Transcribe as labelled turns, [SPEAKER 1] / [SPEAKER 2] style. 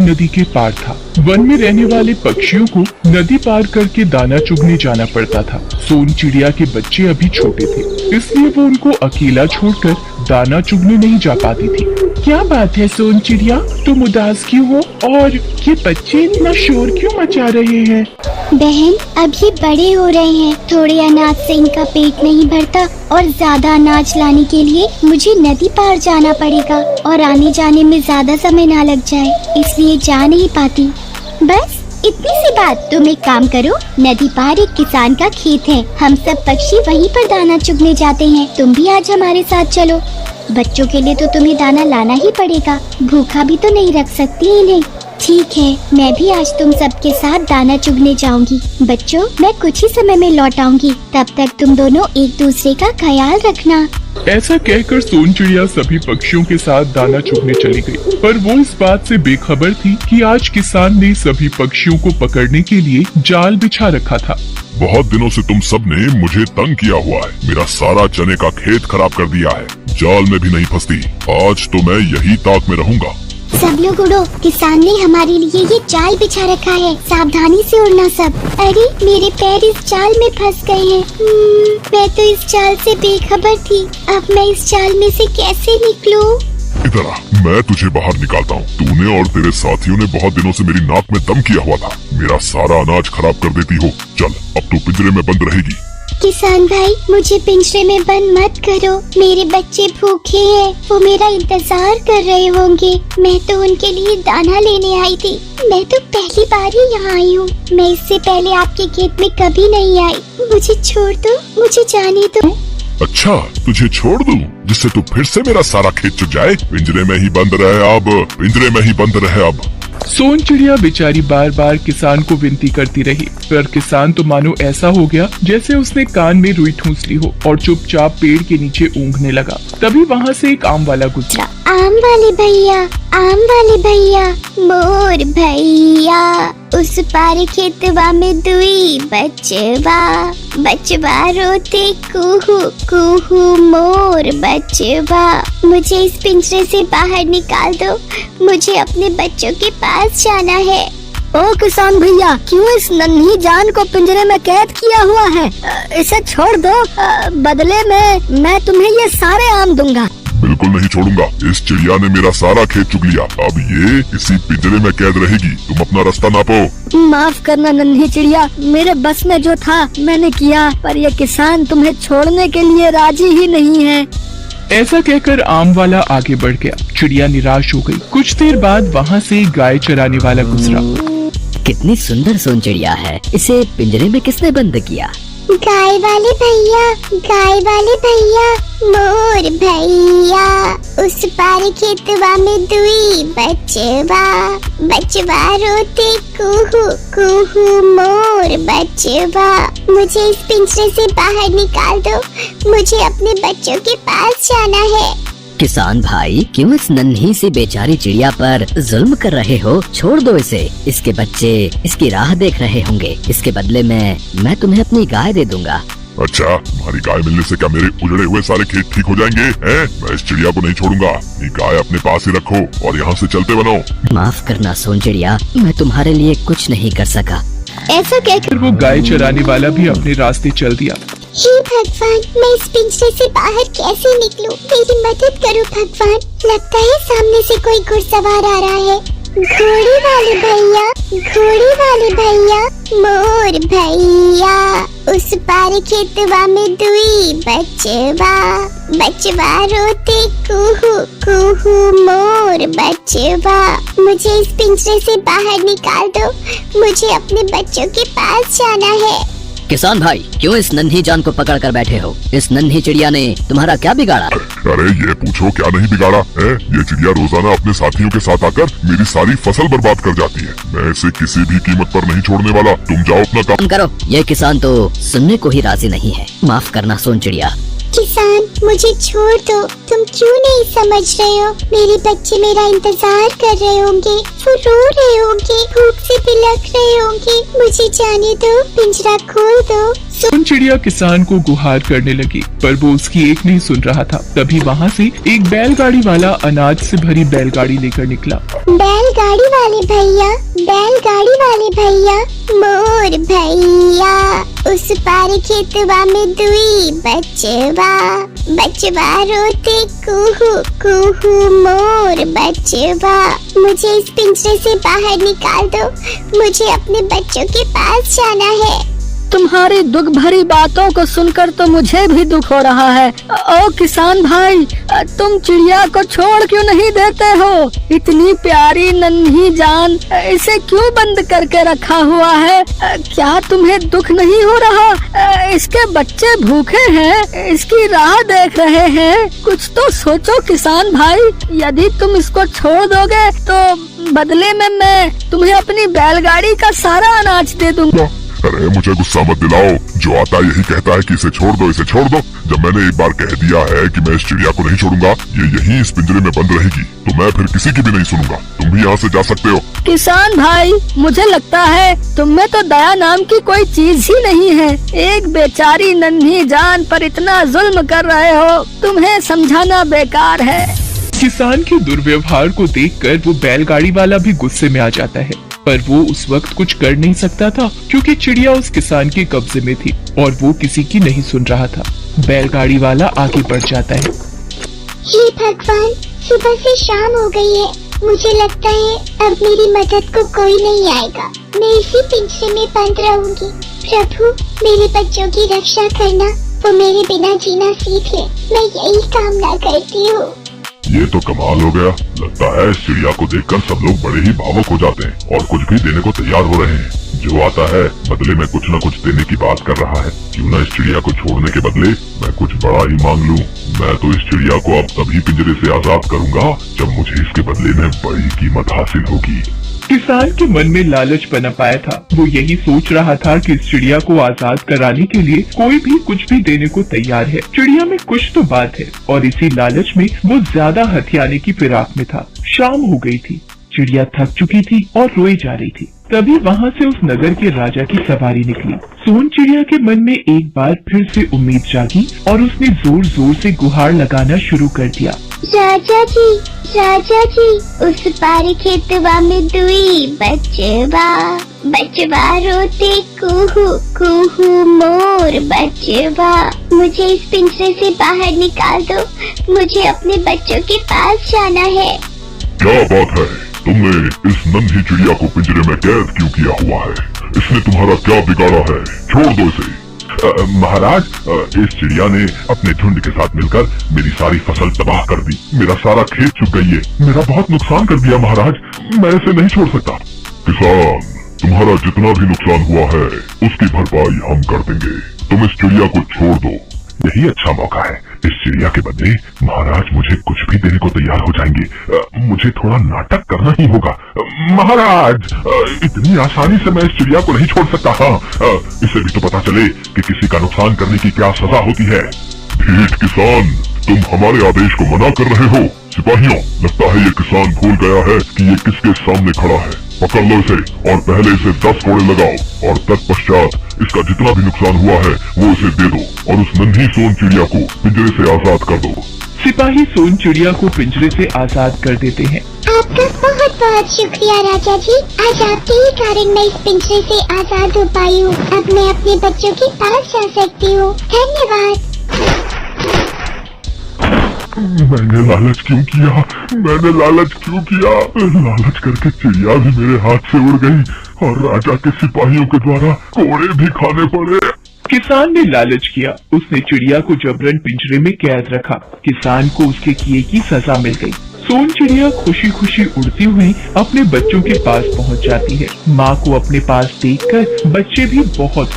[SPEAKER 1] नदी के पार था। वन में रहने वाले पक्षियों को नदी पार करके दाना चुगने जाना पड़ता था। सोन चिड़िया के बच्चे अभी छोटे थे, इसलिए वो उनको अकेला छोड़कर दाना चुगने नहीं जा पाती थी। क्या बात है सोन चिड़िया, तुम उदास क्यों हो और ये बच्चे इतना शोर क्यों मचा रहे हैं?
[SPEAKER 2] बहन, अब ये बड़े हो रहे हैं, थोड़े अनाज से इनका पेट नहीं भरता और ज्यादा अनाज लाने के लिए मुझे नदी पार जाना पड़ेगा और आने जाने में ज्यादा समय ना लग जाए, इसलिए जा नहीं पाती। बस इतनी सी बात। तुम एक काम करो, नदी पार एक किसान का खेत है, हम सब पक्षी वहीं पर दाना चुगने जाते हैं, तुम भी आज हमारे साथ चलो। बच्चों के लिए तो तुम्हें दाना लाना ही पड़ेगा, भूखा भी तो नहीं रख सकती इन्हें। ठीक है, मैं भी आज तुम सबके साथ दाना चुगने जाऊंगी। बच्चों, मैं कुछ ही समय में लौट आऊंगी, तब तक तुम दोनों एक दूसरे का ख्याल रखना।
[SPEAKER 1] ऐसा कहकर सोन चिड़िया सभी पक्षियों के साथ दाना चुगने चली गई, पर वो इस बात से बेखबर थी कि आज किसान ने सभी पक्षियों को पकड़ने के लिए जाल बिछा रखा था।
[SPEAKER 3] बहुत दिनों से तुम सब ने मुझे तंग किया हुआ है, मेरा सारा चने का खेत खराब कर दिया है, जाल में भी नहीं फंसती, आज तो मैं यही ताक में रहूंगा।
[SPEAKER 2] सब लोग उड़ो, किसान ने हमारे लिए ये जाल बिछा रखा है, सावधानी से उड़ना सब। अरे मेरे पैर इस जाल में फंस गए हैं। मैं तो इस जाल से बेखबर थी, अब मैं इस जाल में से कैसे निकलूं?
[SPEAKER 3] इधर आ, मैं तुझे बाहर निकालता हूँ। तूने और तेरे साथियों ने बहुत दिनों से मेरी नाक में दम किया हुआ था, मेरा सारा अनाज खराब कर देती हो। चल, अब तू पिंजरे में बंद रहेगी।
[SPEAKER 2] किसान भाई, मुझे पिंजरे में बंद मत करो, मेरे बच्चे भूखे हैं, वो मेरा इंतजार कर रहे होंगे। मैं तो उनके लिए दाना लेने आई थी, मैं तो पहली बार ही यहाँ आई हूँ, मैं इससे पहले आपके खेत में कभी नहीं आई। मुझे छोड़ दो, मुझे जाने दो।
[SPEAKER 3] अच्छा, तुझे छोड़ दूं, जिससे तू फिर से मेरा सारा खेत चुग जाए? पिंजरे में ही बंद रहे अब, पिंजरे में ही बंद रहे अब।
[SPEAKER 1] सोन चिड़िया बेचारी बार बार किसान को विनती करती रही, पर किसान तो मानो ऐसा हो गया जैसे उसने कान में रुई ठूंस ली हो और चुपचाप पेड़ के नीचे ऊँघने लगा। तभी वहाँ से एक आम वाला गुजरा।
[SPEAKER 2] आम वाले भैया, आम वाले भैया, मोर भैया, उस पार खेतवा में दुई बचवा, बचवा रोते कुहू कुहू मोर बचवा, मुझे इस पिंजरे से बाहर निकाल दो, मुझे अपने बच्चों के पास जाना है।
[SPEAKER 4] ओ किसान भैया, क्यों इस नन्ही जान को पिंजरे में कैद किया हुआ है? इसे छोड़ दो, बदले में मैं तुम्हें ये सारे आम दूंगा।
[SPEAKER 3] बिल्कुल नहीं छोड़ूंगा, इस चिड़िया ने मेरा सारा खेत चुग लिया, अब ये इसी पिंजरे में कैद रहेगी। तुम अपना रास्ता नापो।
[SPEAKER 4] माफ करना नन्ही चिड़िया, मेरे बस में जो था मैंने किया, पर ये किसान तुम्हें छोड़ने के लिए राजी ही नहीं है।
[SPEAKER 1] ऐसा कहकर आम वाला आगे बढ़ गया। चिड़िया निराश हो गई। कुछ देर बाद वहाँ से एक गाय चराने वाला गुजरा।
[SPEAKER 5] कितनी सुंदर सोन चिड़िया है, इसे पिंजरे में किसने बंद किया?
[SPEAKER 2] गाय वाले भैया, गाय वाले भैया, मोर भैया, उस पार खेतवा में दुई बचवा, बचवा रोते कुहू कुहू मोर बचवा, मुझे इस पिंजरे से बाहर निकाल दो, मुझे अपने बच्चों के पास जाना है।
[SPEAKER 5] किसान भाई, क्यों इस नन्ही सी बेचारी चिड़िया पर जुल्म कर रहे हो? छोड़ दो इसे, इसके बच्चे इसकी राह देख रहे होंगे, इसके बदले में मैं तुम्हें अपनी गाय दे दूंगा।
[SPEAKER 3] अच्छा, तुम्हारी गाय मिलने से क्या मेरे उजड़े हुए सारे खेत ठीक हो जाएंगे? हैं? मैं इस चिड़िया को नहीं छोड़ूंगा, ये गाय अपने पास ही रखो और यहाँ से चलते बनो।
[SPEAKER 5] माफ करना सोन चिड़िया, मैं तुम्हारे लिए कुछ नहीं कर सका।
[SPEAKER 2] ऐसा कहकर
[SPEAKER 1] वो गाय चराने वाला भी अपने रास्ते चल दिया।
[SPEAKER 2] हे भगवान, मैं इस पिंजरे से बाहर कैसे निकलूं? मेरी मदद करो भगवान, लगता है सामने से कोई घुड़सवार आ रहा है। घोड़े वाले भैया, घोड़े वाले भैया, मोर भैया, उस पार खेतवा में दुई बचवा, बचवा रोते कुहू कुहू मोर बचवा, मुझे इस पिंजरे से बाहर निकाल दो, मुझे अपने बच्चों के पास जाना है।
[SPEAKER 5] किसान भाई, क्यों इस नन्ही जान को पकड़ कर बैठे हो? इस नन्ही चिड़िया ने तुम्हारा क्या बिगाड़ा?
[SPEAKER 3] अरे ये पूछो क्या नहीं बिगाड़ा है? ये चिड़िया रोजाना अपने साथियों के साथ आकर मेरी सारी फसल बर्बाद कर जाती है, मैं इसे किसी भी कीमत पर नहीं छोड़ने वाला। तुम जाओ अपना काम
[SPEAKER 5] करो। ये किसान तो सुनने को ही राजी नहीं है। माफ करना सोन चिड़िया।
[SPEAKER 2] किसान, मुझे छोड़ दो, तुम क्यों नहीं समझ रहे हो? मेरे बच्चे मेरा इंतजार कर रहे होंगे, वो रो रहे होंगे, भूख से बिलख रहे होंगे, मुझे जाने दो, पिंजरा खोल दो,
[SPEAKER 1] सोन चिड़िया किसान को गुहार करने लगी, पर वो उसकी एक नहीं सुन रहा था। तभी वहाँ से एक बैलगाड़ी वाला अनाज से भरी बैलगाड़ी लेकर निकला।
[SPEAKER 2] बैलगाड़ी वाले भैया, बैलगाड़ी वाले भैया, मोर भैया, उस पार खेतवा में दुई बचवा, बचवा रोते कुहू कुहू मोर बचवा, मुझे इस पिंजरे से बाहर निकाल दो, मुझे अपने बच्चों के पास जाना है।
[SPEAKER 4] तुम्हारी दुख भरी बातों को सुनकर तो मुझे भी दुख हो रहा है। ओ किसान भाई, तुम चिड़िया को छोड़ क्यों नहीं देते हो? इतनी प्यारी नन्ही जान, इसे क्यों बंद करके रखा हुआ है? क्या तुम्हें दुख नहीं हो रहा? इसके बच्चे भूखे हैं, इसकी राह देख रहे हैं। कुछ तो सोचो किसान भाई, यदि तुम इसको छोड़ दोगे तो बदले में मैं तुम्हें अपनी बैलगाड़ी का सारा अनाज दे दूंगा।
[SPEAKER 3] अरे मुझे गुस्सा मत दिलाओ, जो आता यही कहता है कि इसे छोड़ दो, इसे छोड़ दो। जब मैंने एक बार कह दिया है कि मैं इस चिड़िया को नहीं छोड़ूंगा, ये यहीं इस पिंजरे में बंद रहेगी, तो मैं फिर किसी की भी नहीं सुनूंगा। तुम भी यहाँ से जा सकते हो।
[SPEAKER 4] किसान भाई, मुझे लगता है तुम में तो दया नाम की कोई चीज ही नहीं है। एक बेचारी नन्ही जान पर इतना जुल्म कर रहे हो, तुम्हें समझाना बेकार है।
[SPEAKER 1] किसान के दुर्व्यवहार को देखकर वो बैलगाड़ी वाला भी गुस्से में आ जाता है, पर वो उस वक्त कुछ कर नहीं सकता था क्योंकि चिड़िया उस किसान के कब्जे में थी और वो किसी की नहीं सुन रहा था। बैलगाड़ी वाला आगे बढ़ जाता है।
[SPEAKER 2] हे भगवान, सुबह से शाम हो गई है, मुझे लगता है अब मेरी मदद को कोई नहीं आएगा। मैं इसी पिंजरे में बंद रहूंगी। प्रभु, मेरे बच्चों की रक्षा करना, वो मेरे बिना जीना सीख ले, मैं यही कामना करती हूँ।
[SPEAKER 3] ये तो कमाल हो गया। लगता है इस चिड़िया को देखकर सब लोग बड़े ही भावुक हो जाते हैं और कुछ भी देने को तैयार हो रहे हैं। जो आता है बदले में कुछ न कुछ देने की बात कर रहा है। क्यों न इस चिड़िया को छोड़ने के बदले मैं कुछ बड़ा ही मांग लूं। मैं तो इस चिड़िया को अब तभी पिंजरे से आजाद करूंगा जब मुझे इसके बदले में बड़ी कीमत हासिल होगी।
[SPEAKER 1] किसान के मन में लालच पनप आया था। वो यही सोच रहा था कि इस चिड़िया को आजाद कराने के लिए कोई भी कुछ भी देने को तैयार है। चिड़िया में कुछ तो बात है और इसी लालच में वो ज्यादा हथियाने की फिराक में था। शाम हो गई थी, चिड़िया थक चुकी थी और रोई जा रही थी। तभी वहाँ से उस नगर के राजा की सवारी निकली। सोन चिड़िया के मन में एक बार फिर से उम्मीद जागी और उसने जोर जोर से गुहार लगाना शुरू कर दिया।
[SPEAKER 2] राजा जी, उस पार खेतवा में दुई बचवा, बचवा रोते कुहू कुहू मोर बचवा, मुझे इस पिंजरे से बाहर निकाल दो, मुझे अपने बच्चों के पास जाना है।
[SPEAKER 3] क्या बात है, तुमने इस नन्ही चिड़िया को पिंजरे में कैद क्यों किया हुआ है? इसने तुम्हारा क्या बिगाड़ा है? छोड़ दो इसे। महाराज, इस चिड़िया ने अपने झुंड के साथ मिलकर मेरी सारी फसल तबाह कर दी। मेरा सारा खेत चुक गई है, मेरा बहुत नुकसान कर दिया महाराज, मैं इसे नहीं छोड़ सकता। किसान, तुम्हारा जितना भी नुकसान हुआ है उसकी भरपाई हम कर देंगे। तुम इस चिड़िया को छोड़ दो, यही अच्छा मौका है। इस चिड़िया के बदले महाराज मुझे कुछ भी देने को तैयार हो जाएंगे। मुझे थोड़ा नाटक करना ही होगा। महाराज, इतनी आसानी से मैं इस चिड़िया को नहीं छोड़ सकता। हाँ, इसे भी तो पता चले कि किसी का नुकसान करने की क्या सजा होती है। ढीठ किसान, तुम हमारे आदेश को मना कर रहे हो। सिपाहियों, लगता है ये किसान भूल गया है कि ये किसके सामने खड़ा है। पकड़ लो इसे और पहले इसे 10 कोड़े लगाओ और तत्पश्चात इसका जितना भी नुकसान हुआ है वो इसे दे दो और उस नन्ही सोन चिड़िया को पिंजरे से आजाद कर दो।
[SPEAKER 1] सिपाही सोन चिड़िया को पिंजरे से आजाद कर देते हैं।
[SPEAKER 2] आपका बहुत बहुत शुक्रिया राजा जी, आज आपके ही कारण मैं इस पिंजरे से आजाद हो पाई हूँ। अब मैं अपने बच्चों के पास जा सकती हूँ। धन्यवाद।
[SPEAKER 3] मैंने लालच क्यों किया? लालच करके चिड़िया भी मेरे हाथ से उड़ गई और राजा के सिपाहियों के द्वारा कोड़े भी खाने पड़े।
[SPEAKER 1] किसान ने लालच किया, उसने चिड़िया को जबरन पिंजरे में कैद रखा। किसान को उसके किए की सजा मिल गई। सोन चिड़िया खुशी खुशी उड़ती हुई अपने बच्चों के पास पहुंच जाती है। माँ को अपने पास देखकर बच्चे भी बहुत